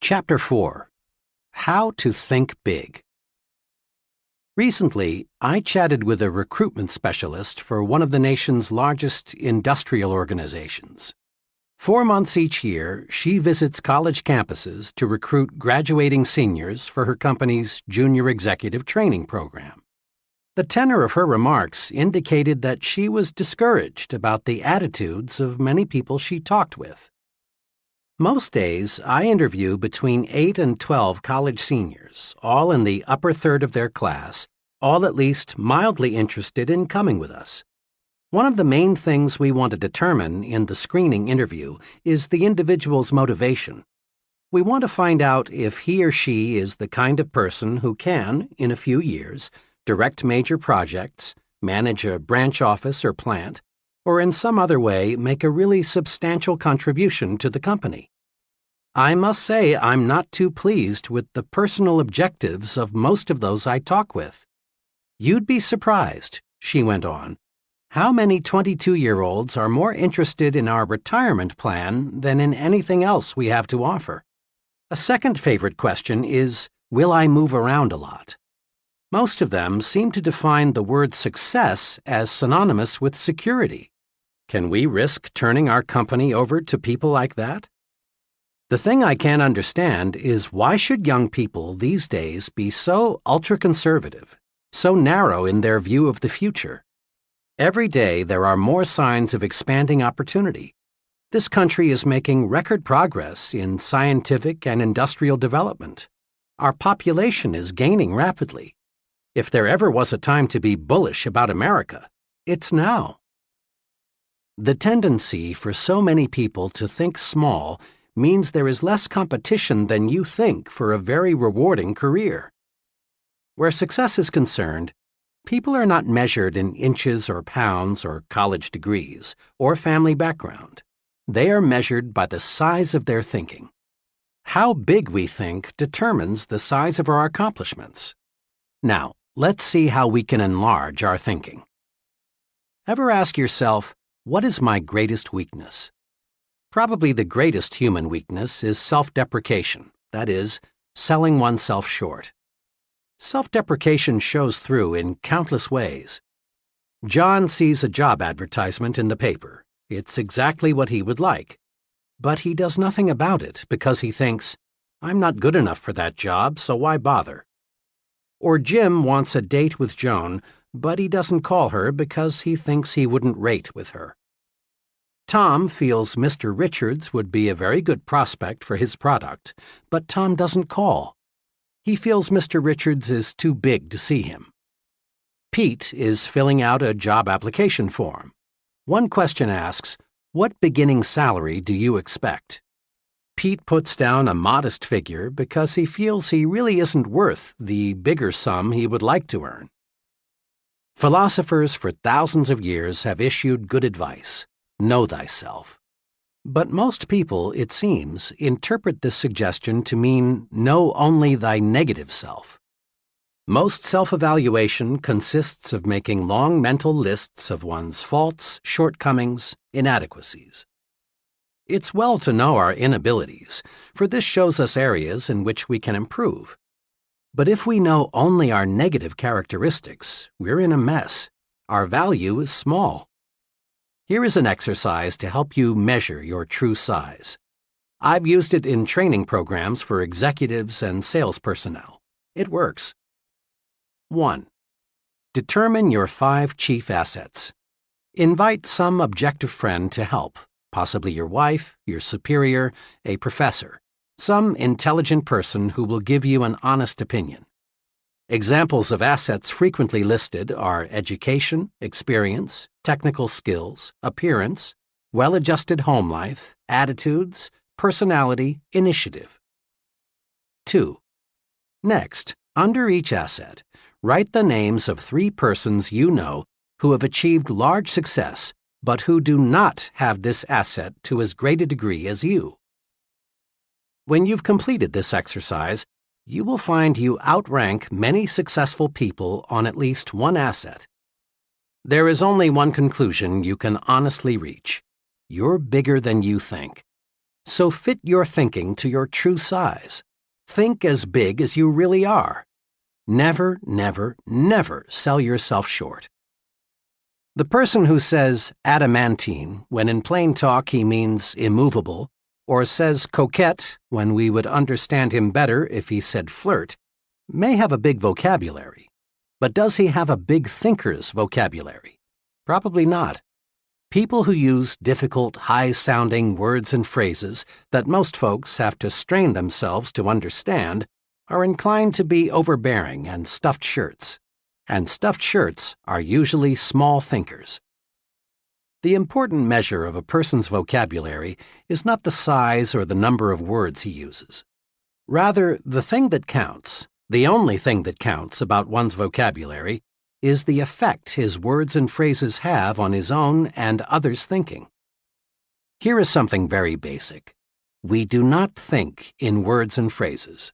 Chapter 4. How to Think Big. Recently, I chatted with a recruitment specialist for one of the nation's largest industrial organizations. 4 months each year, she visits college campuses to recruit graduating seniors for her company's junior executive training program. The tenor of her remarks indicated that she was discouraged about the attitudes of many people she talked with. Most days, I interview between 8 and 12 college seniors, all in the upper third of their class, all at least mildly interested in coming with us. One of the main things we want to determine in the screening interview is the individual's motivation. We want to find out if he or she is the kind of person who can, in a few years, direct major projects, manage a branch office or plant, or in some other way make a really substantial contribution to the company. I must say I'm not too pleased with the personal objectives of most of those I talk with. You'd be surprised, she went on, how many 22-year-olds are more interested in our retirement plan than in anything else we have to offer. A second favorite question is, will I move around a lot? Most of them seem to define the word success as synonymous with security. Can we risk turning our company over to people like that? The thing I can't understand is why should young people these days be so ultra-conservative, so narrow in their view of the future? Every day there are more signs of expanding opportunity. This country is making record progress in scientific and industrial development. Our population is gaining rapidly. If there ever was a time to be bullish about America, it's now. The tendency for so many people to think small means there is less competition than you think for a very rewarding career. Where success is concerned, people are not measured in inches or pounds or college degrees or family background. They are measured by the size of their thinking. How big we think determines the size of our accomplishments. Now, let's see how we can enlarge our thinking. Ever ask yourself, what is my greatest weakness? Probably the greatest human weakness is self-deprecation, that is, selling oneself short. Self-deprecation shows through in countless ways. John sees a job advertisement in the paper. It's exactly what he would like. But he does nothing about it because he thinks, I'm not good enough for that job, so why bother? Or Jim wants a date with Joan, but he doesn't call her because he thinks he wouldn't rate with her. Tom feels Mr. Richards would be a very good prospect for his product, but Tom doesn't call. He feels Mr. Richards is too big to see him. Pete is filling out a job application form. One question asks, what beginning salary do you expect? Pete puts down a modest figure because he feels he really isn't worth the bigger sum he would like to earn. Philosophers for thousands of years have issued good advice. Know thyself. But most people, it seems, interpret this suggestion to mean know only thy negative self. Most self-evaluation consists of making long mental lists of one's faults, shortcomings, inadequacies. It's well to know our inabilities, for this shows us areas in which we can improve. But if we know only our negative characteristics, we're in a mess. Our value is small. Here is an exercise to help you measure your true size. I've used it in training programs for executives and sales personnel. It works. 1. Determine your 5 chief assets. Invite some objective friend to help, possibly your wife, your superior, a professor, some intelligent person who will give you an honest opinion. Examples of assets frequently listed are education, experience, technical skills, appearance, well-adjusted home life, attitudes, personality, initiative. 2. Next, under each asset, write the names of 3 persons you know who have achieved large success but who do not have this asset to as great a degree as you. When you've completed this exercise, you will find you outrank many successful people on at least one asset. There is only one conclusion you can honestly reach. You're bigger than you think. So fit your thinking to your true size. Think as big as you really are. Never, never, never sell yourself short. The person who says adamantine when in plain talk he means immovable, or says coquette when we would understand him better if he said flirt, may have a big vocabulary. But does he have a big thinker's vocabulary? Probably not. People who use difficult, high-sounding words and phrases that most folks have to strain themselves to understand are inclined to be overbearing and stuffed shirts. And stuffed shirts are usually small thinkers. The important measure of a person's vocabulary is not the size or the number of words he uses. Rather, the thing that counts, the only thing that counts about one's vocabulary, is the effect his words and phrases have on his own and others' thinking. Here is something very basic. We do not think in words and phrases.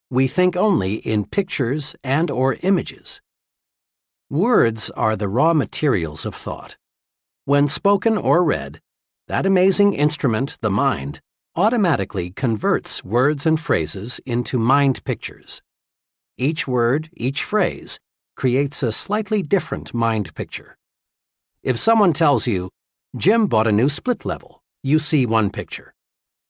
We think only in pictures and/or images. Words are the raw materials of thought. When spoken or read, that amazing instrument, the mind, automatically converts words and phrases into mind pictures. Each word, each phrase, creates a slightly different mind picture. If someone tells you, Jim bought a new split level, you see one picture.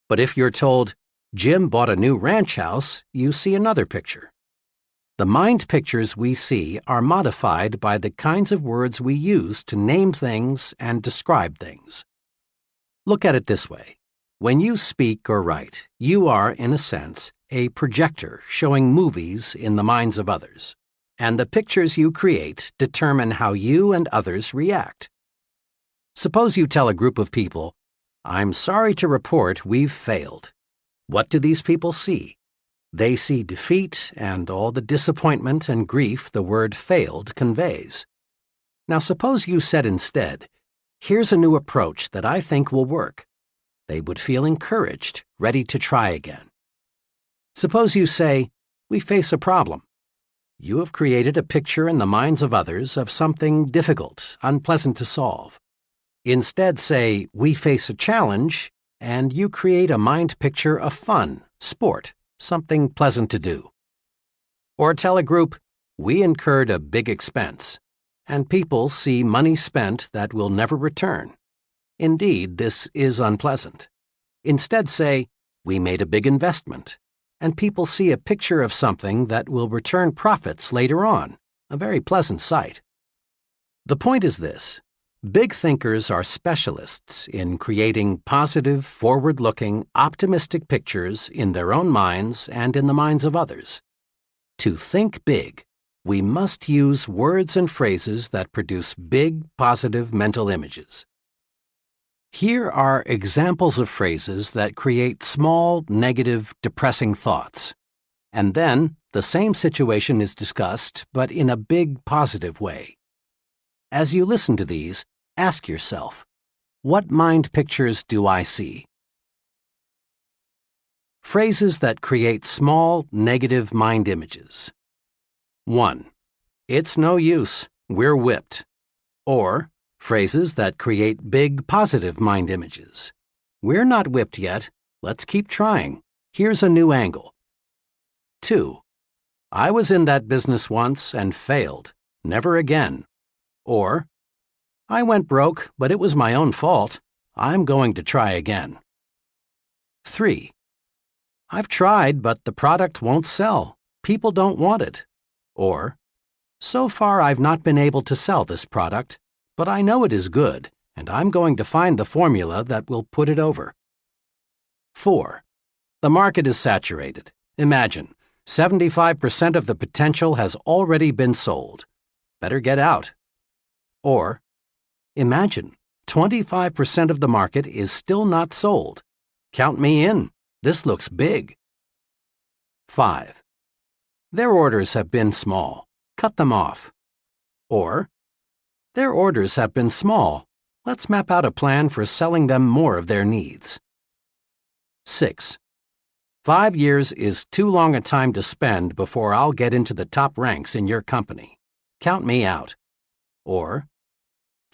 But if you're told, Jim bought a new ranch house, you see another picture. The mind pictures we see are modified by the kinds of words we use to name things and describe things. Look at it this way. When you speak or write, you are, in a sense, a projector showing movies in the minds of others. And the pictures you create determine how you and others react. Suppose you tell a group of people, I'm sorry to report we've failed. What do these people see? They see defeat and all the disappointment and grief the word failed conveys. Now suppose you said instead, here's a new approach that I think will work. They would feel encouraged, ready to try again. Suppose you say, we face a problem. You have created a picture in the minds of others of something difficult, unpleasant to solve. Instead say, we face a challenge, and you create a mind picture of fun, sport, something pleasant to do. Or tell a group, we incurred a big expense, and people see money spent that will never return. Indeed, this is unpleasant. Instead say, we made a big investment, and people see a picture of something that will return profits later on, a very pleasant sight. The point is this. Big thinkers are specialists in creating positive, forward-looking, optimistic pictures in their own minds and in the minds of others. To think big, we must use words and phrases that produce big, positive mental images. Here are examples of phrases that create small, negative, depressing thoughts. And then, the same situation is discussed, but in a big, positive way. As you listen to these, ask yourself, what mind pictures do I see? Phrases that create small, negative mind images. 1. It's no use, we're whipped. Or, phrases that create big, positive mind images. We're not whipped yet, let's keep trying. Here's a new angle. 2. I was in that business once and failed, never again. Or, I went broke, but it was my own fault. I'm going to try again. 3. I've tried, but the product won't sell. People don't want it. Or, so far I've not been able to sell this product, but I know it is good, and I'm going to find the formula that will put it over. 4. The market is saturated. Imagine, 75% of the potential has already been sold. Better get out. Or, imagine, 25% of the market is still not sold. Count me in. This looks big. 5. Their orders have been small. Cut them off. Or, their orders have been small. Let's map out a plan for selling them more of their needs. 6. 5 years is too long a time to spend before I'll get into the top ranks in your company. Count me out. Or,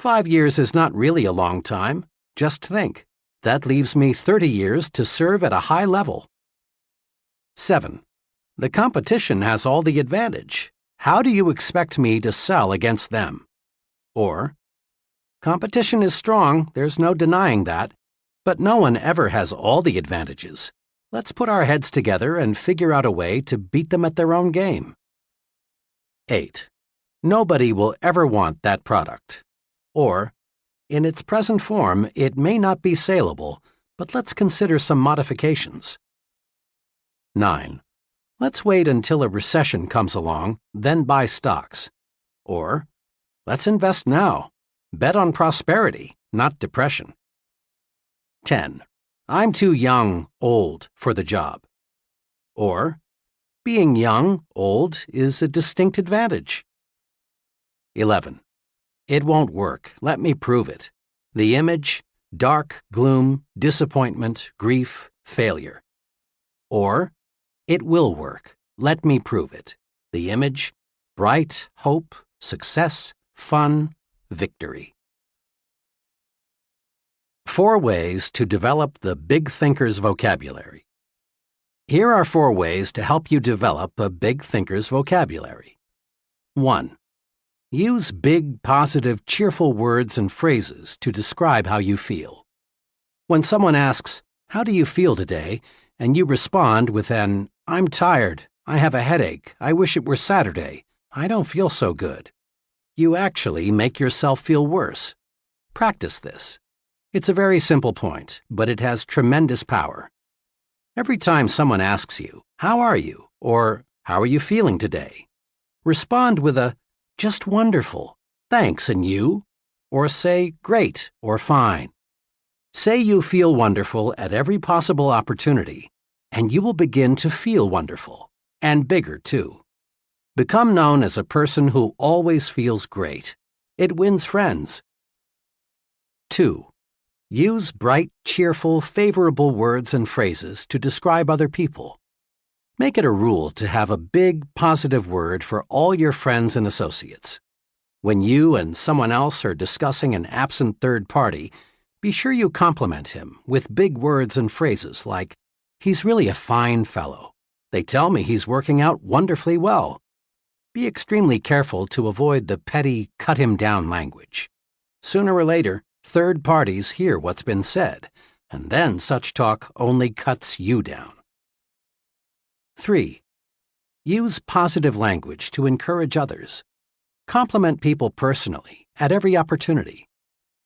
5 years is not really a long time. Just think. That leaves me 30 years to serve at a high level. 7. The competition has all the advantage. How do you expect me to sell against them? Or, competition is strong, there's no denying that, but no one ever has all the advantages. Let's put our heads together and figure out a way to beat them at their own game. 8. Nobody will ever want that product. Or, in its present form, it may not be saleable, but let's consider some modifications. 9. Let's wait until a recession comes along, then buy stocks. Or, let's invest now. Bet on prosperity, not depression. 10. I'm too young, old for the job. Or, being young, old is a distinct advantage. 11. It won't work. Let me prove it. The image, dark, gloom, disappointment, grief, failure. Or, it will work. Let me prove it. The image, bright, hope, success, fun, victory. 4 ways to develop the big thinker's vocabulary. Here are 4 ways to help you develop a big thinker's vocabulary. 1. Use big, positive, cheerful words and phrases to describe how you feel. When someone asks, "How do you feel today?" and you respond with an, "I'm tired, I have a headache, I wish it were Saturday, I don't feel so good," you actually make yourself feel worse. Practice this. It's a very simple point, but it has tremendous power. Every time someone asks you, "How are you?" or "How are you feeling today?" respond with a, "Just wonderful, thanks, and you?" or say, "Great," or "Fine." Say you feel wonderful at every possible opportunity, and you will begin to feel wonderful, and bigger too. Become known as a person who always feels great. It wins friends. 2. Use bright, cheerful, favorable words and phrases to describe other people. Make it a rule to have a big, positive word for all your friends and associates. When you and someone else are discussing an absent third party, be sure you compliment him with big words and phrases like, "He's really a fine fellow. They tell me he's working out wonderfully well." Be extremely careful to avoid the petty, cut-him-down language. Sooner or later, third parties hear what's been said, and then such talk only cuts you down. 3. Use positive language to encourage others. Compliment people personally, at every opportunity.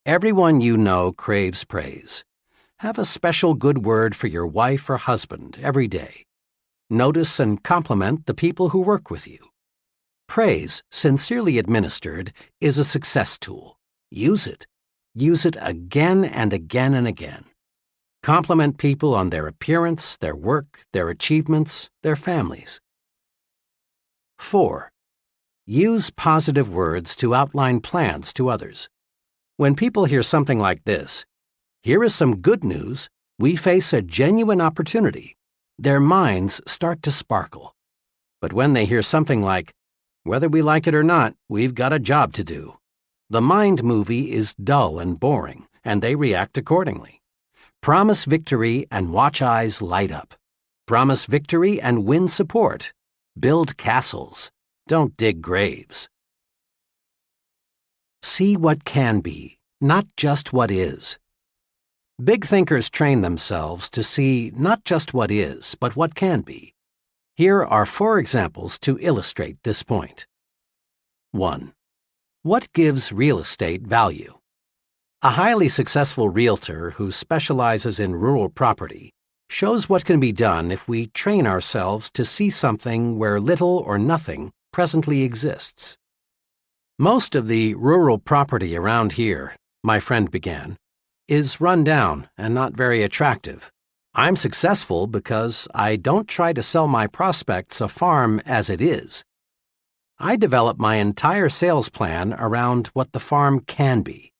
Everyone you know craves praise. Have a special good word for your wife or husband every day. Notice and compliment the people who work with you. Praise, sincerely administered, is a success tool. Use it. Use it again and again and again. Compliment people on their appearance, their work, their achievements, their families. 4. Use positive words to outline plans to others. When people hear something like this, "Here is some good news, we face a genuine opportunity," their minds start to sparkle. But when they hear something like, "Whether we like it or not, we've got a job to do," the mind movie is dull and boring, and they react accordingly. Promise victory and watch eyes light up. Promise victory and win support. Build castles. Don't dig graves. See what can be, not just what is. Big thinkers train themselves to see not just what is, but what can be. Here are 4 examples to illustrate this point. 1. What gives real estate value? A highly successful realtor who specializes in rural property shows what can be done if we train ourselves to see something where little or nothing presently exists. "Most of the rural property around here," my friend began, "is run down and not very attractive. I'm successful because I don't try to sell my prospects a farm as it is. I develop my entire sales plan around what the farm can be.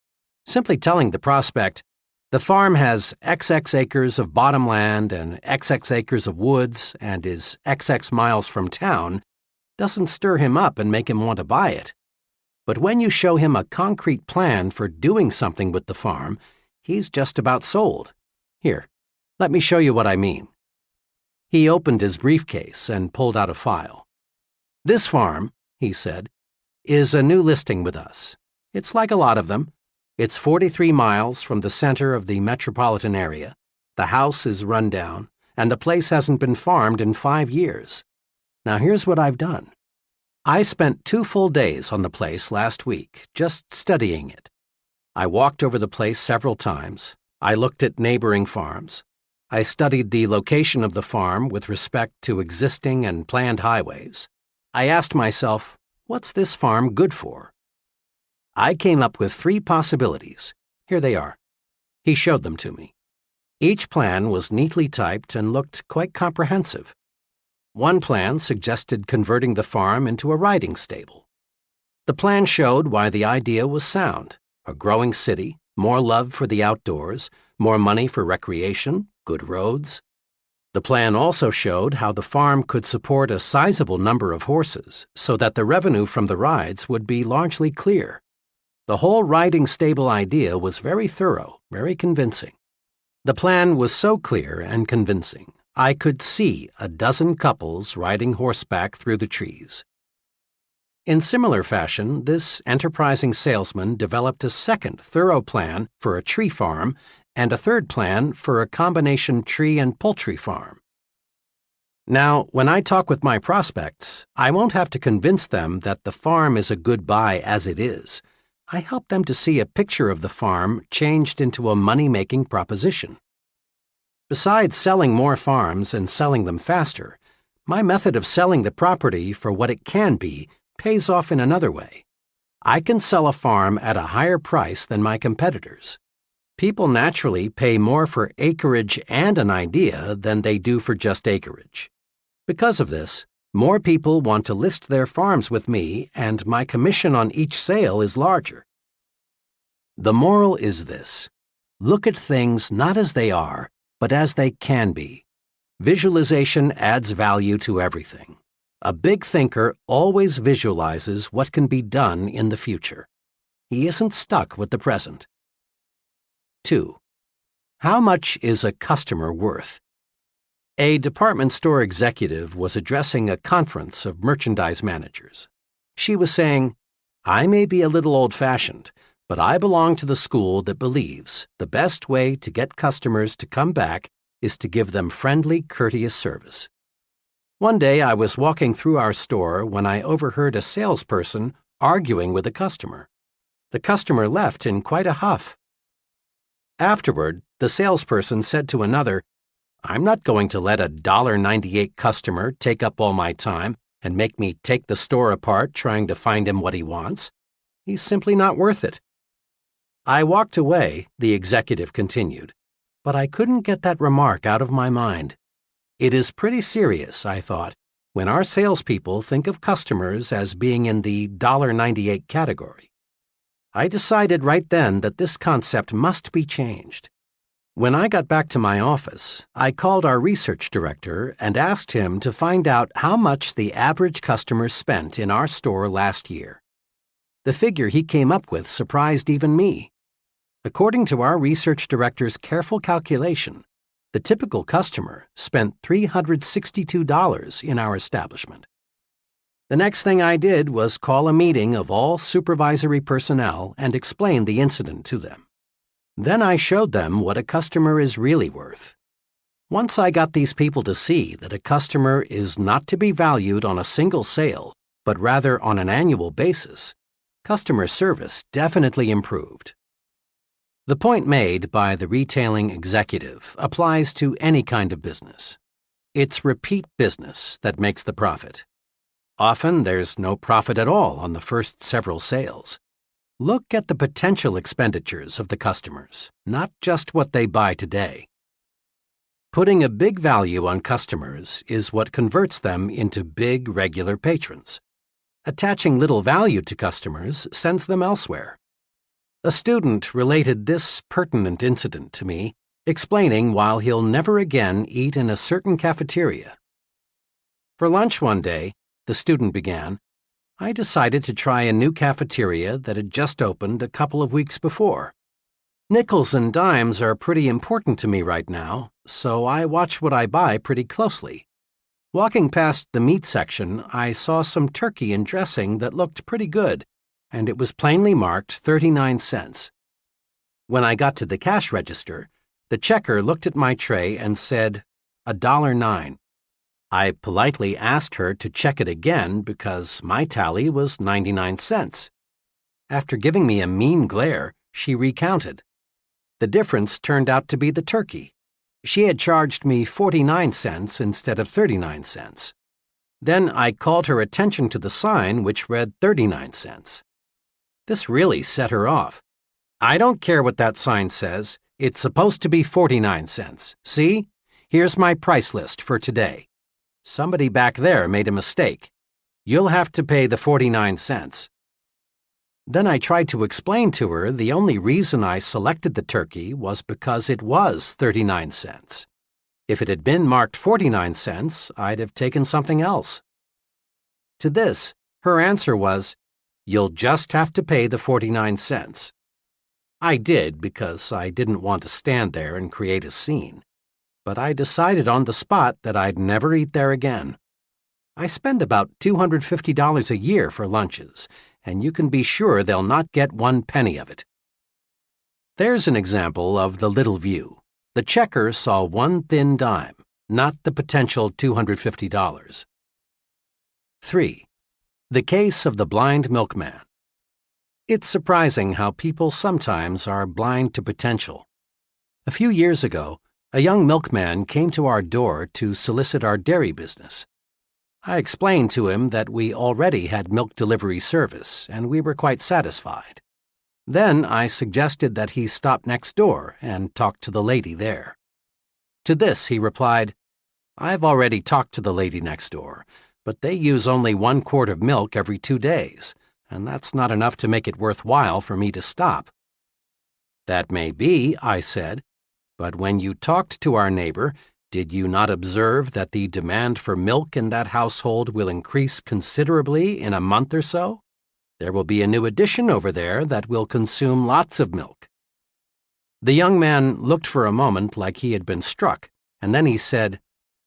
Simply telling the prospect, the farm has XX acres of bottom land and XX acres of woods and is XX miles from town, doesn't stir him up and make him want to buy it. But when you show him a concrete plan for doing something with the farm, he's just about sold. Here, let me show you what I mean. He opened his briefcase and pulled out a file. This farm, he said, is a new listing with us. It's like a lot of them. It's 43 miles from the center of the metropolitan area. The house is run down, and the place hasn't been farmed in 5 years. Now here's what I've done. I spent 2 full days on the place last week, just studying it. I walked over the place several times. I looked at neighboring farms. I studied the location of the farm with respect to existing and planned highways. I asked myself, what's this farm good for? I came up with 3 possibilities. Here they are. He showed them to me. Each plan was neatly typed and looked quite comprehensive. One plan suggested converting the farm into a riding stable. The plan showed why the idea was sound: a growing city, more love for the outdoors, more money for recreation, good roads. The plan also showed how the farm could support a sizable number of horses so that the revenue from the rides would be largely clear. The whole riding stable idea was very thorough, very convincing. The plan was so clear and convincing, I could see a dozen couples riding horseback through the trees. In similar fashion, this enterprising salesman developed a second thorough plan for a tree farm and a third plan for a combination tree and poultry farm. Now, when I talk with my prospects, I won't have to convince them that the farm is a good buy as it is. I help them to see a picture of the farm changed into a money-making proposition. Besides selling more farms and selling them faster, my method of selling the property for what it can be pays off in another way. I can sell a farm at a higher price than my competitors. People naturally pay more for acreage and an idea than they do for just acreage. Because of this, more people want to list their farms with me, and my commission on each sale is larger. The moral is this: look at things not as they are, but as they can be. Visualization adds value to everything. A big thinker always visualizes what can be done in the future. He isn't stuck with the present. 2. How much is a customer worth? A department store executive was addressing a conference of merchandise managers. She was saying, "I may be a little old-fashioned, but I belong to the school that believes the best way to get customers to come back is to give them friendly, courteous service." One day I was walking through our store when I overheard a salesperson arguing with a customer. The customer left in quite a huff. Afterward, the salesperson said to another, "I'm not going to let a $1.98 customer take up all my time and make me take the store apart trying to find him what he wants. He's simply not worth it." I walked away, the executive continued, but I couldn't get that remark out of my mind. It is pretty serious, I thought, when our salespeople think of customers as being in the $1.98 category. I decided right then that this concept must be changed. When I got back to my office, I called our research director and asked him to find out how much the average customer spent in our store last year. The figure he came up with surprised even me. According to our research director's careful calculation, the typical customer spent $362 in our establishment. The next thing I did was call a meeting of all supervisory personnel and explain the incident to them. Then I showed them what a customer is really worth. Once I got these people to see that a customer is not to be valued on a single sale, but rather on an annual basis, customer service definitely improved. The point made by the retailing executive applies to any kind of business. It's repeat business that makes the profit. Often there's no profit at all on the first several sales. Look at the potential expenditures of the customers, not just what they buy today. Putting a big value on customers is what converts them into big regular patrons. Attaching little value to customers sends them elsewhere. A student related this pertinent incident to me, explaining why he'll never again eat in a certain cafeteria. For lunch one day, the student began, I decided to try a new cafeteria that had just opened a couple of weeks before. Nickels and dimes are pretty important to me right now, so I watch what I buy pretty closely. Walking past the meat section, I saw some turkey and dressing that looked pretty good, and it was plainly marked 39 cents. When I got to the cash register, the checker looked at my tray and said, $1.09. I politely asked her to check it again because my tally was 99 cents. After giving me a mean glare, she recounted. The difference turned out to be the turkey. She had charged me 49 cents instead of 39 cents. Then I called her attention to the sign, which read 39 cents. This really set her off. I don't care what that sign says. It's supposed to be 49 cents. See? Here's my price list for today. Somebody back there made a mistake. You'll have to pay the 49 cents. Then I tried to explain to her the only reason I selected the turkey was because it was 39 cents. If it had been marked 49 cents, I'd have taken something else. To this, her answer was, "You'll just have to pay the 49 cents. I did because I didn't want to stand there and create a scene. But I decided on the spot that I'd never eat there again. I spend about $250 a year for lunches, and you can be sure they'll not get 1 penny of it. There's an example of the little view. The checker saw one thin dime, not the potential $250. 3. The case of the blind milkman. It's surprising how people sometimes are blind to potential. A few years ago, a young milkman came to our door to solicit our dairy business. I explained to him that we already had milk delivery service, and we were quite satisfied. Then I suggested that he stop next door and talk to the lady there. To this he replied, "I've already talked to the lady next door, but they use only 1 quart of milk every 2 days, and that's not enough to make it worthwhile for me to stop." "That may be," I said, "but when you talked to our neighbor, did you not observe that the demand for milk in that household will increase considerably in a month or so? There will be a new addition over there that will consume lots of milk." The young man looked for a moment like he had been struck, and then he said,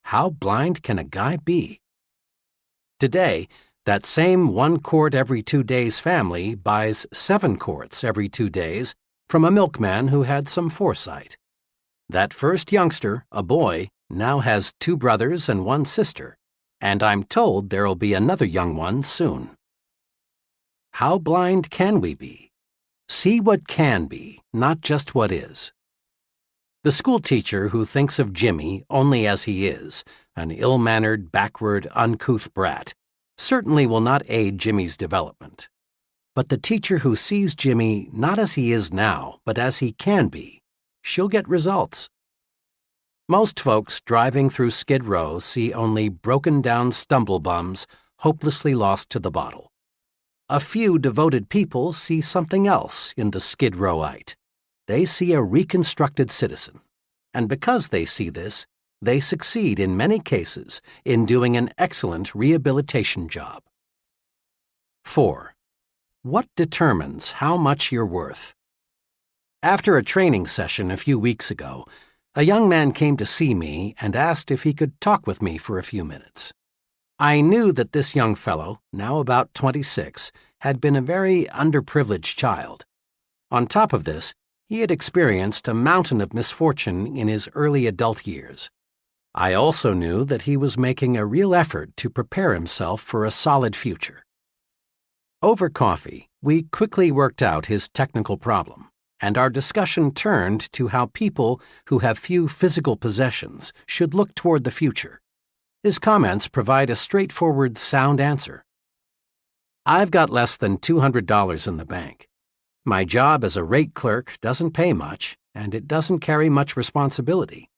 "How blind can a guy be?" Today, that same 1 quart every 2 days family buys 7 quarts every 2 days from a milkman who had some foresight. That first youngster, a boy, now has 2 brothers and 1 sister, and I'm told there'll be another young one soon. How blind can we be? See what can be, not just what is. The schoolteacher who thinks of Jimmy only as he is, an ill-mannered, backward, uncouth brat, certainly will not aid Jimmy's development. But the teacher who sees Jimmy not as he is now, but as he can be, she'll get results. Most folks driving through Skid Row see only broken-down stumble-bums hopelessly lost to the bottle. A few devoted people see something else in the Skid Rowite. They see a reconstructed citizen. And because they see this, they succeed in many cases in doing an excellent rehabilitation job. 4. What determines how much you're worth? After a training session a few weeks ago, a young man came to see me and asked if he could talk with me for a few minutes. I knew that this young fellow, now about 26, had been a very underprivileged child. On top of this, he had experienced a mountain of misfortune in his early adult years. I also knew that he was making a real effort to prepare himself for a solid future. Over coffee, we quickly worked out his technical problem, and our discussion turned to how people who have few physical possessions should look toward the future. His comments provide a straightforward, sound answer. I've got less than $200 in the bank. My job as a rate clerk doesn't pay much, and it doesn't carry much responsibility.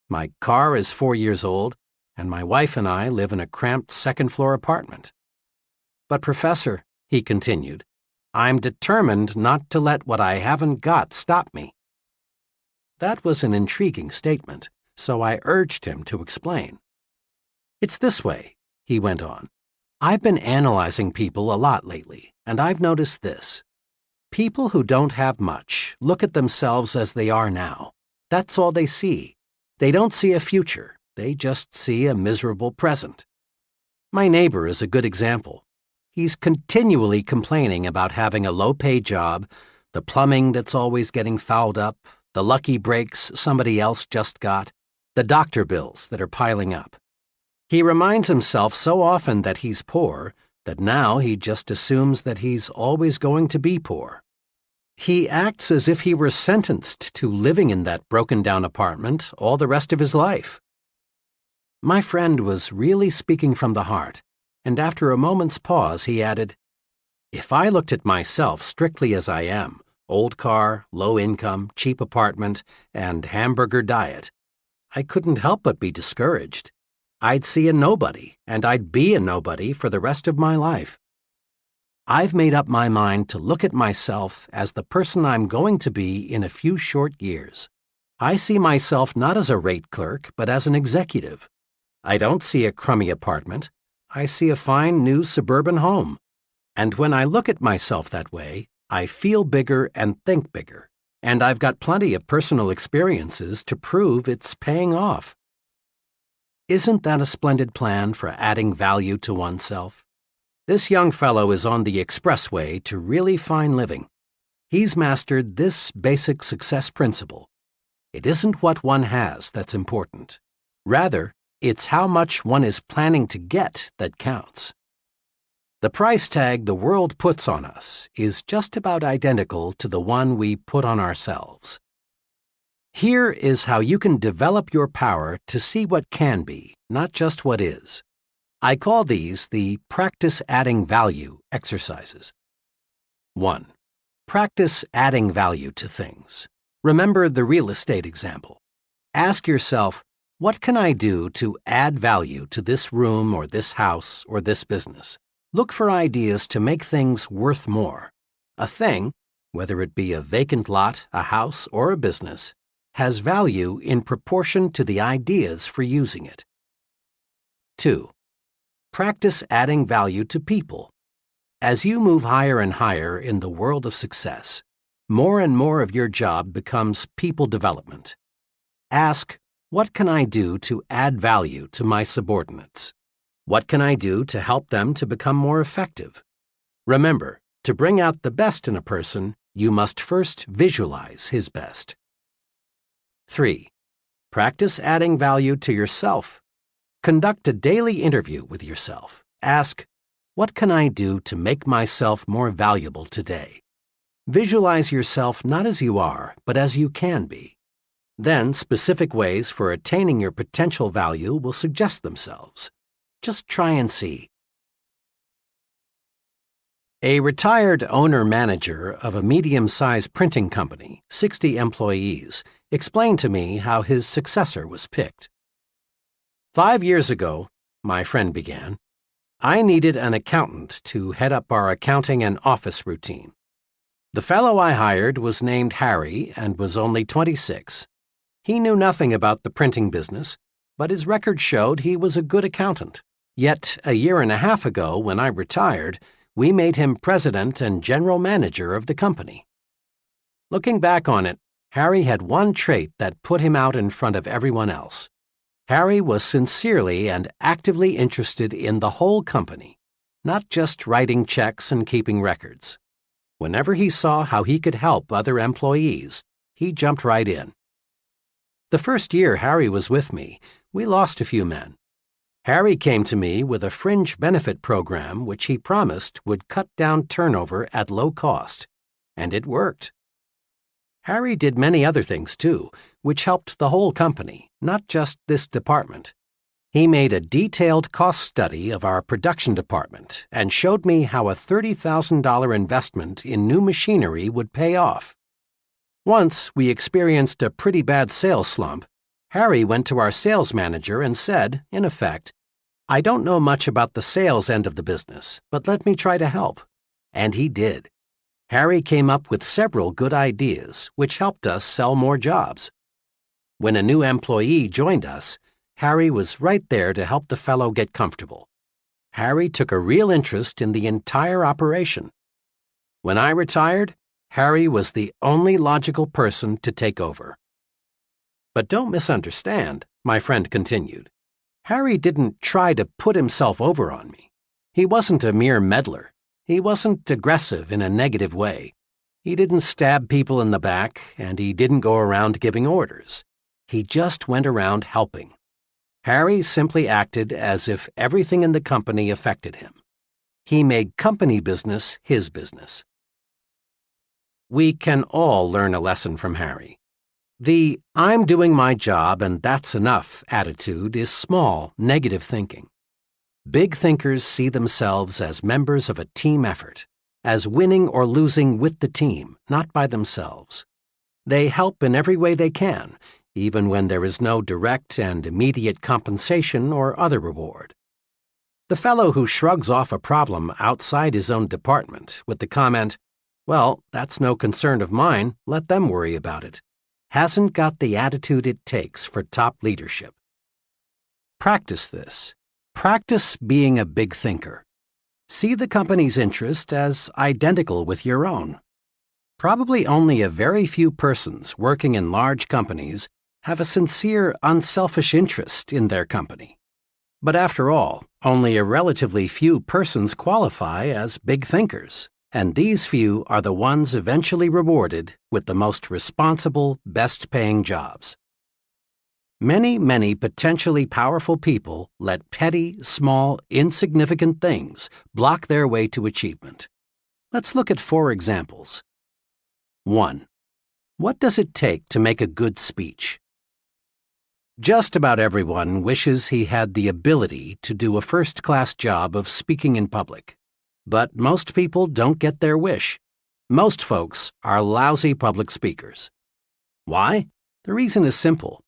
My car is 4 years old, and my wife and I live in a cramped second-floor apartment. But, Professor, he continued, I'm determined not to let what I haven't got stop me. That was an intriguing statement, so I urged him to explain. It's this way, he went on. I've been analyzing people a lot lately, and I've noticed this. People who don't have much look at themselves as they are now. That's all they see. They don't see a future. They just see a miserable present. My neighbor is a good example. He's continually complaining about having a low-paid job, the plumbing that's always getting fouled up, the lucky breaks somebody else just got, the doctor bills that are piling up. He reminds himself so often that he's poor that now he just assumes that he's always going to be poor. He acts as if he were sentenced to living in that broken-down apartment all the rest of his life. My friend was really speaking from the heart, and after a moment's pause he added, "If I looked at myself strictly as I am, old car, low income, cheap apartment, and hamburger diet, I couldn't help but be discouraged. I'd see a nobody, and I'd be a nobody for the rest of my life. I've made up my mind to look at myself as the person I'm going to be in a few short years. I see myself not as a rate clerk, but as an executive. I don't see a crummy apartment. I see a fine new suburban home. And when I look at myself that way, I feel bigger and think bigger. And I've got plenty of personal experiences to prove it's paying off." Isn't that a splendid plan for adding value to oneself? This young fellow is on the expressway to really fine living. He's mastered this basic success principle. It isn't what one has that's important. Rather, it's how much one is planning to get that counts. The price tag the world puts on us is just about identical to the one we put on ourselves. Here is how you can develop your power to see what can be, not just what is. I call these the practice adding value exercises. 1. Practice adding value to things. Remember the real estate example. Ask yourself, what can I do to add value to this room or this house or this business? Look for ideas to make things worth more. A thing, whether it be a vacant lot, a house, or a business, has value in proportion to the ideas for using it. 2. Practice adding value to people. As you move higher and higher in the world of success, more and more of your job becomes people development. Ask, what can I do to add value to my subordinates? What can I do to help them to become more effective? Remember, to bring out the best in a person, you must first visualize his best. 3. Practice adding value to yourself. Conduct a daily interview with yourself. Ask, what can I do to make myself more valuable today? Visualize yourself not as you are, but as you can be. Then specific ways for attaining your potential value will suggest themselves. Just try and see. A retired owner-manager of a medium-sized printing company, 60 employees, explained to me how his successor was picked. 5 years ago, my friend began, I needed an accountant to head up our accounting and office routine. The fellow I hired was named Harry and was only 26. He knew nothing about the printing business, but his record showed he was a good accountant. Yet, a year and a half ago, when I retired, we made him president and general manager of the company. Looking back on it, Harry had one trait that put him out in front of everyone else. Harry was sincerely and actively interested in the whole company, not just writing checks and keeping records. Whenever he saw how he could help other employees, he jumped right in. The first year Harry was with me, we lost a few men. Harry came to me with a fringe benefit program which he promised would cut down turnover at low cost, and it worked. Harry did many other things too, which helped the whole company, not just this department. He made a detailed cost study of our production department and showed me how a $30,000 investment in new machinery would pay off. Once we experienced a pretty bad sales slump. Harry went to our sales manager and said, in effect, I don't know much about the sales end of the business, but let me try to help. And he did. Harry came up with several good ideas, which helped us sell more jobs. When a new employee joined us, Harry was right there to help the fellow get comfortable. Harry took a real interest in the entire operation. When I retired, Harry was the only logical person to take over. But don't misunderstand, my friend continued. Harry didn't try to put himself over on me. He wasn't a mere meddler. He wasn't aggressive in a negative way. He didn't stab people in the back, and he didn't go around giving orders. He just went around helping. Harry simply acted as if everything in the company affected him. He made company business his business. We can all learn a lesson from Harry. The "I'm doing my job and that's enough" attitude is small, negative thinking. Big thinkers see themselves as members of a team effort, as winning or losing with the team, not by themselves. They help in every way they can, even when there is no direct and immediate compensation or other reward. The fellow who shrugs off a problem outside his own department with the comment, "Well, that's no concern of mine, let them worry about it," hasn't got the attitude it takes for top leadership. Practice this. Practice being a big thinker. See the company's interest as identical with your own. Probably only a very few persons working in large companies have a sincere, unselfish interest in their company. But after all, only a relatively few persons qualify as big thinkers, and these few are the ones eventually rewarded with the most responsible, best-paying jobs. Many potentially powerful people let petty, small, insignificant things block their way to achievement. Let's look at 4 examples. 1. What does it take to make a good speech? Just about everyone wishes he had the ability to do a first-class job of speaking in public. But most people don't get their wish. Most folks are lousy public speakers. Why? The reason is simple.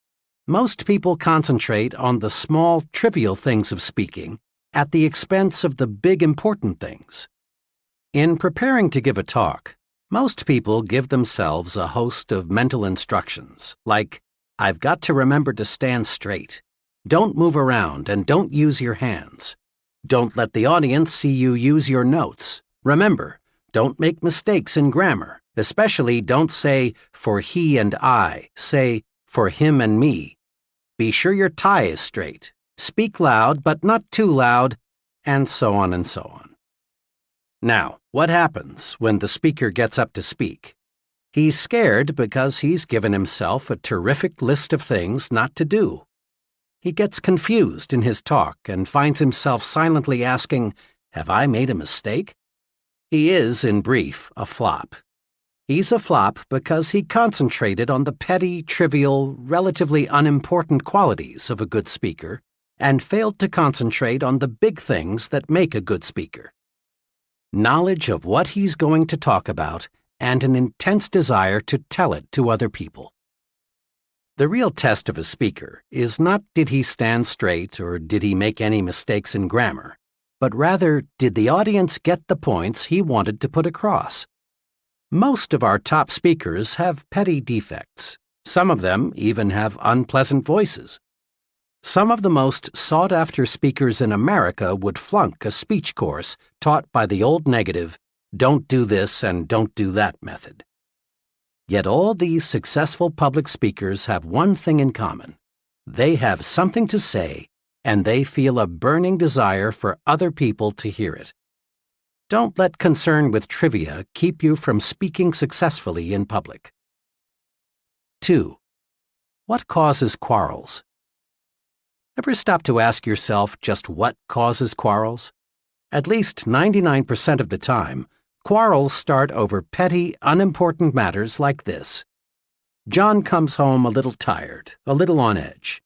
Most people concentrate on the small, trivial things of speaking at the expense of the big, important things. In preparing to give a talk, most people give themselves a host of mental instructions, like, I've got to remember to stand straight. Don't move around and don't use your hands. Don't let the audience see you use your notes. Remember, don't make mistakes in grammar, especially don't say, for he and I. Say, for him and me. Be sure your tie is straight. Speak loud, but not too loud, and so on and so on. Now, what happens when the speaker gets up to speak? He's scared because he's given himself a terrific list of things not to do. He gets confused in his talk and finds himself silently asking, have I made a mistake? He is, in brief, a flop. He's a flop because he concentrated on the petty, trivial, relatively unimportant qualities of a good speaker and failed to concentrate on the big things that make a good speaker. Knowledge of what he's going to talk about and an intense desire to tell it to other people. The real test of a speaker is not did he stand straight or did he make any mistakes in grammar, but rather did the audience get the points he wanted to put across. Most of our top speakers have petty defects. Some of them even have unpleasant voices. Some of the most sought-after speakers in America would flunk a speech course taught by the old negative, don't do this and don't do that method. Yet all these successful public speakers have one thing in common. They have something to say, and they feel a burning desire for other people to hear it. Don't let concern with trivia keep you from speaking successfully in public. 2. What causes quarrels? Ever stop to ask yourself just what causes quarrels? At least 99% of the time, quarrels start over petty, unimportant matters like this. John comes home a little tired, a little on edge.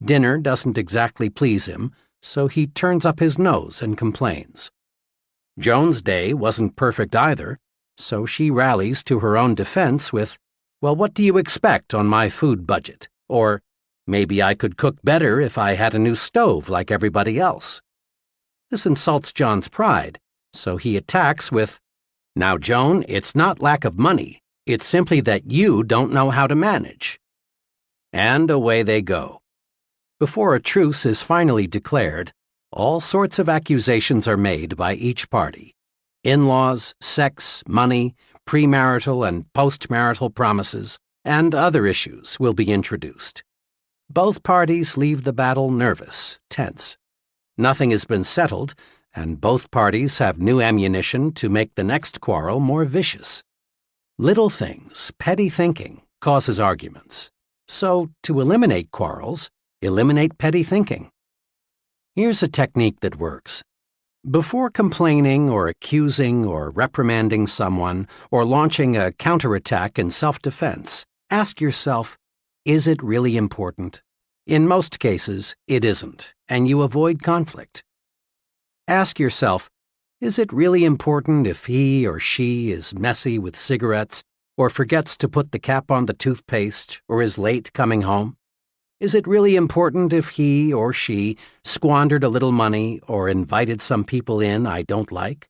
Dinner doesn't exactly please him, so he turns up his nose and complains. Joan's day wasn't perfect either, so she rallies to her own defense with, well, what do you expect on my food budget? Or, maybe I could cook better if I had a new stove like everybody else. This insults John's pride, so he attacks with, now, Joan, it's not lack of money. It's simply that you don't know how to manage. And away they go. Before a truce is finally declared, all sorts of accusations are made by each party. In-laws, sex, money, premarital and postmarital promises, and other issues will be introduced. Both parties leave the battle nervous, tense. Nothing has been settled, and both parties have new ammunition to make the next quarrel more vicious. Little things, petty thinking, causes arguments. So, to eliminate quarrels, eliminate petty thinking. Here's a technique that works. Before complaining or accusing or reprimanding someone or launching a counterattack in self-defense, ask yourself, is it really important? In most cases, it isn't, and you avoid conflict. Ask yourself, is it really important if he or she is messy with cigarettes or forgets to put the cap on the toothpaste or is late coming home? Is it really important if he or she squandered a little money or invited some people in I don't like?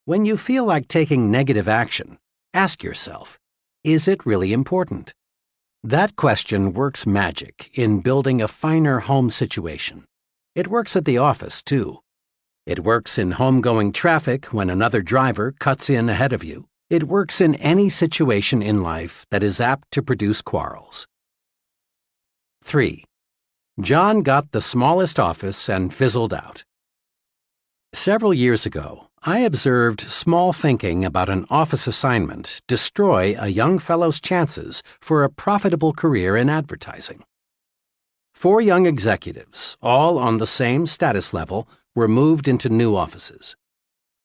When you feel like taking negative action, ask yourself, is it really important? That question works magic in building a finer home situation. It works at the office, too. It works in homegoing traffic when another driver cuts in ahead of you. It works in any situation in life that is apt to produce quarrels. 3. John got the smallest office and fizzled out. Several years ago, I observed small thinking about an office assignment destroy a young fellow's chances for a profitable career in advertising. 4 young executives, all on the same status level, were moved into new offices.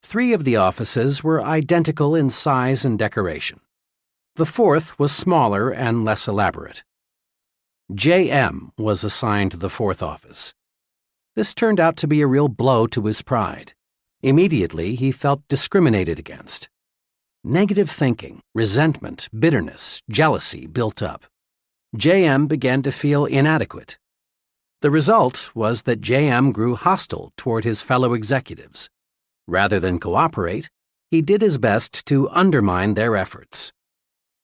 3 of the offices were identical in size and decoration. The 4th was smaller and less elaborate. J.M. was assigned the 4th office. This turned out to be a real blow to his pride. Immediately, he felt discriminated against. Negative thinking, resentment, bitterness, jealousy built up. J.M. began to feel inadequate. The result was that J.M. grew hostile toward his fellow executives. Rather than cooperate, he did his best to undermine their efforts.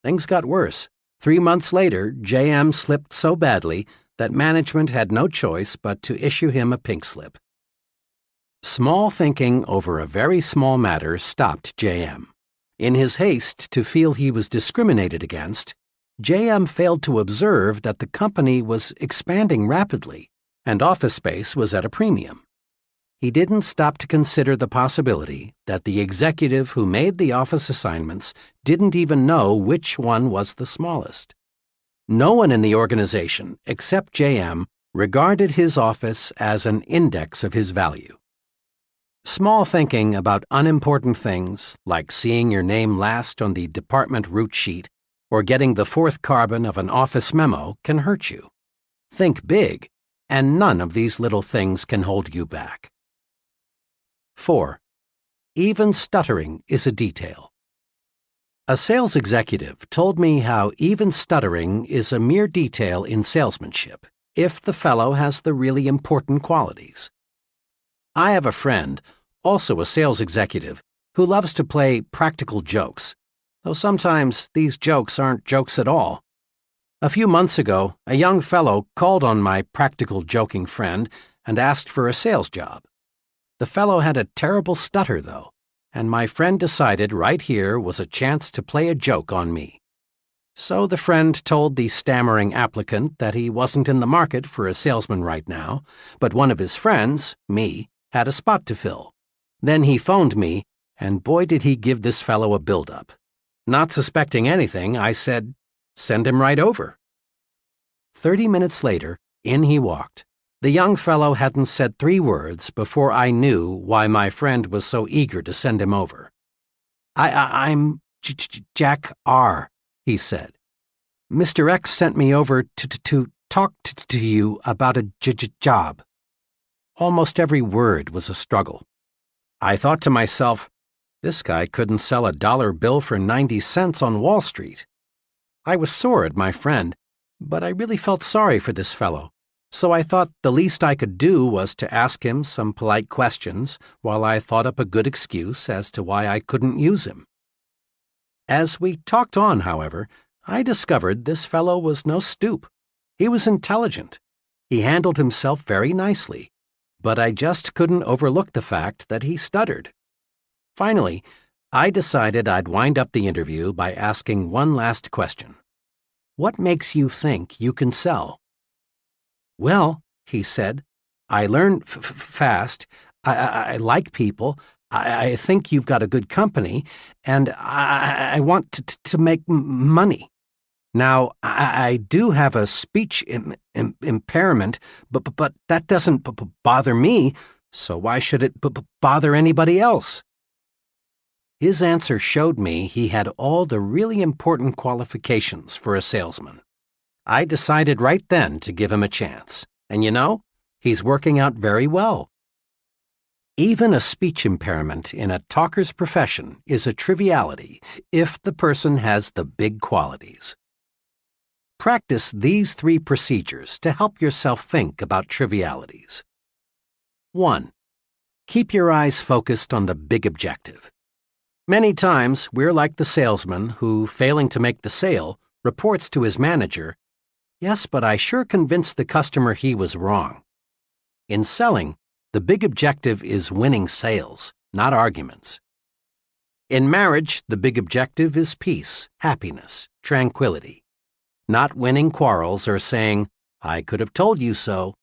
Things got worse. 3 months later, J.M. slipped so badly that management had no choice but to issue him a pink slip. Small thinking over a very small matter stopped J.M. In his haste to feel he was discriminated against, J.M. failed to observe that the company was expanding rapidly and office space was at a premium. He didn't stop to consider the possibility that the executive who made the office assignments didn't even know which one was the smallest. No one in the organization, except J.M., regarded his office as an index of his value. Small thinking about unimportant things, like seeing your name last on the department route sheet or getting the 4th carbon of an office memo, can hurt you. Think big, and none of these little things can hold you back. 4. Even stuttering is a detail. A sales executive told me how even stuttering is a mere detail in salesmanship, if the fellow has the really important qualities. I have a friend, also a sales executive, who loves to play practical jokes, though sometimes these jokes aren't jokes at all. A few months ago, a young fellow called on my practical joking friend and asked for a sales job. The fellow had a terrible stutter, though, and my friend decided right here was a chance to play a joke on me. So the friend told the stammering applicant that he wasn't in the market for a salesman right now, but one of his friends, me, had a spot to fill. Then he phoned me, and boy did he give this fellow a build-up. Not suspecting anything, I said, "Send him right over." 30 minutes later, in he walked. The young fellow hadn't said 3 words before I knew why my friend was so eager to send him over. I'm Jack R., he said. Mr. X sent me over to talk to you about a job. Almost every word was a struggle. I thought to myself, this guy couldn't sell a dollar bill for 90 cents on Wall Street. I was sore at my friend, but I really felt sorry for this fellow. So I thought the least I could do was to ask him some polite questions while I thought up a good excuse as to why I couldn't use him. As we talked on, however, I discovered this fellow was no stoop. He was intelligent. He handled himself very nicely, but I just couldn't overlook the fact that he stuttered. Finally, I decided I'd wind up the interview by asking one last question. What makes you think you can sell? Well, he said, I learn fast. I like people. I think you've got a good company, and I want to make money. Now, I do have a speech impairment, but that doesn't bother me, so why should it bother anybody else? His answer showed me he had all the really important qualifications for a salesman. I decided right then to give him a chance. And you know, he's working out very well. Even a speech impairment in a talker's profession is a triviality if the person has the big qualities. Practice these 3 procedures to help yourself think about trivialities. 1. Keep your eyes focused on the big objective. Many times, we're like the salesman who, failing to make the sale, reports to his manager, "Yes, but I sure convinced the customer he was wrong." In selling, the big objective is winning sales, not arguments. In marriage, the big objective is peace, happiness, tranquility, not winning quarrels or saying, "I could have told you so."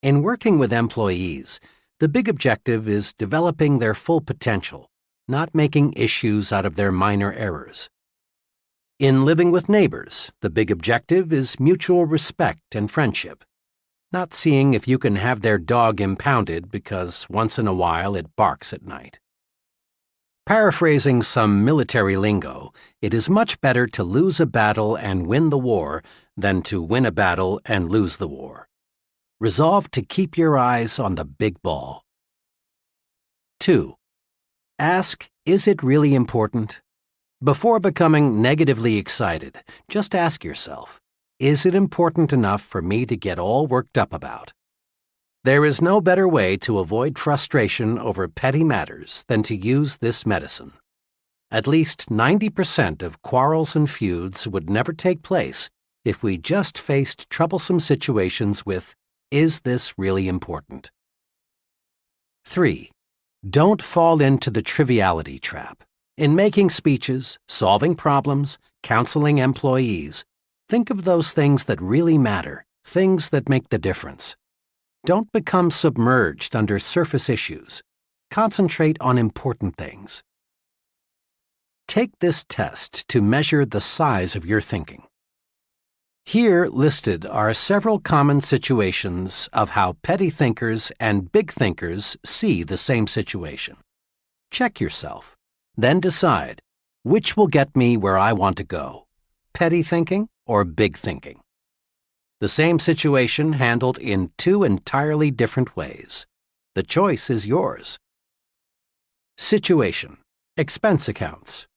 In working with employees, the big objective is developing their full potential, not making issues out of their minor errors. In living with neighbors, the big objective is mutual respect and friendship, not seeing if you can have their dog impounded because once in a while it barks at night. Paraphrasing some military lingo, it is much better to lose a battle and win the war than to win a battle and lose the war. Resolve to keep your eyes on the big ball. 2. Ask, is it really important? Before becoming negatively excited, just ask yourself, is it important enough for me to get all worked up about? There is no better way to avoid frustration over petty matters than to use this medicine. At least 90% of quarrels and feuds would never take place if we just faced troublesome situations with, is this really important? 3. Don't fall into the triviality trap. In making speeches, solving problems, counseling employees, think of those things that really matter, things that make the difference. Don't become submerged under surface issues. Concentrate on important things. Take this test to measure the size of your thinking. Here listed are several common situations of how petty thinkers and big thinkers see the same situation. Check yourself, then decide which will get me where I want to go, petty thinking or big thinking. The same situation handled in 2 entirely different ways. The choice is yours. Situation: expense accounts.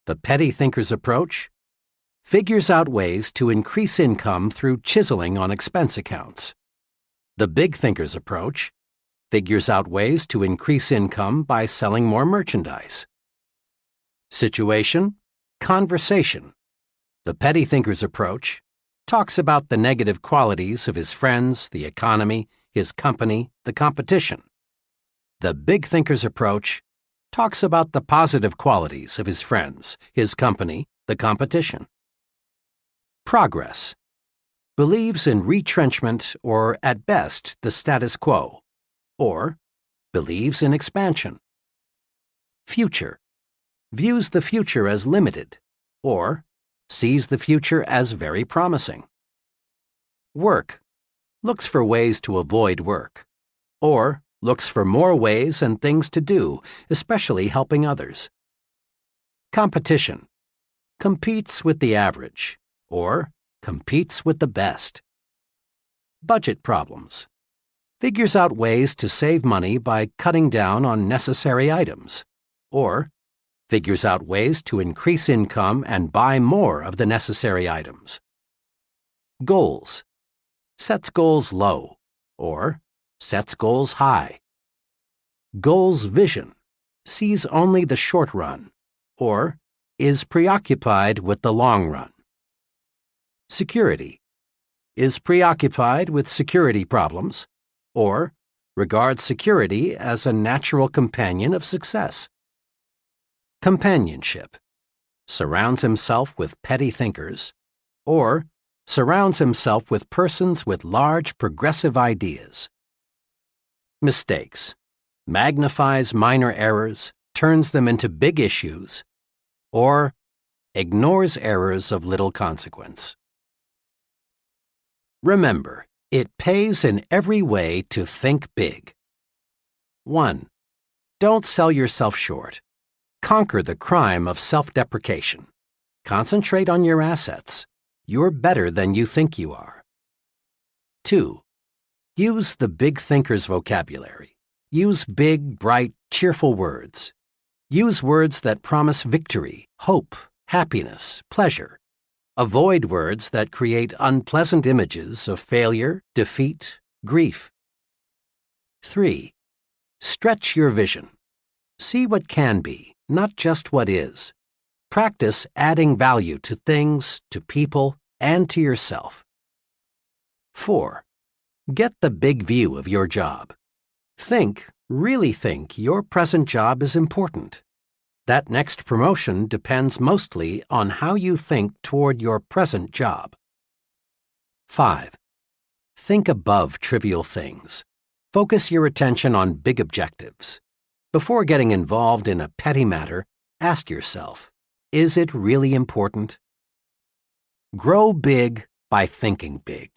The petty thinker's approach: figures out ways to increase income through chiseling on expense accounts. The big thinker's approach: figures out ways to increase income by selling more merchandise. Situation: conversation. The petty thinker's approach talks about the negative qualities of his friends, the economy, his company, the competition. The big thinker's approach talks about the positive qualities of his friends, his company, the competition. Progress: believes in retrenchment or, at best, the status quo, or believes in expansion. Future: views the future as limited, or sees the future as very promising. Work: looks for ways to avoid work, or looks for more ways and things to do, especially helping others. Competition: competes with the average, or competes with the best. Budget problems: figures out ways to save money by cutting down on necessary items, or figures out ways to increase income and buy more of the necessary items. Goals: sets goals low, or sets goals high. Goals vision: sees only the short run, or is preoccupied with the long run. Security: is preoccupied with security problems, or regards security as a natural companion of success. companionship, surrounds himself with petty thinkers, or surrounds himself with persons with large progressive ideas. Mistakes, magnifies minor errors, turns them into big issues, or ignores errors of little consequence. Remember, it pays in every way to think big. 1. Don't sell yourself short. Conquer the crime of self-deprecation. Concentrate on your assets. You're better than you think you are. 2. Use the big thinker's vocabulary. Use big, bright, cheerful words. Use words that promise victory, hope, happiness, pleasure. Avoid words that create unpleasant images of failure, defeat, grief. 3. Stretch your vision. See what can be, not just what is. Practice adding value to things, to people, and to yourself. 4. Get the big view of your job. Really think your present job is important. That next promotion depends mostly on how you think toward your present job. 5. Think above trivial things. Focus your attention on big objectives. Before getting involved in a petty matter, ask yourself, is it really important? Grow big by thinking big.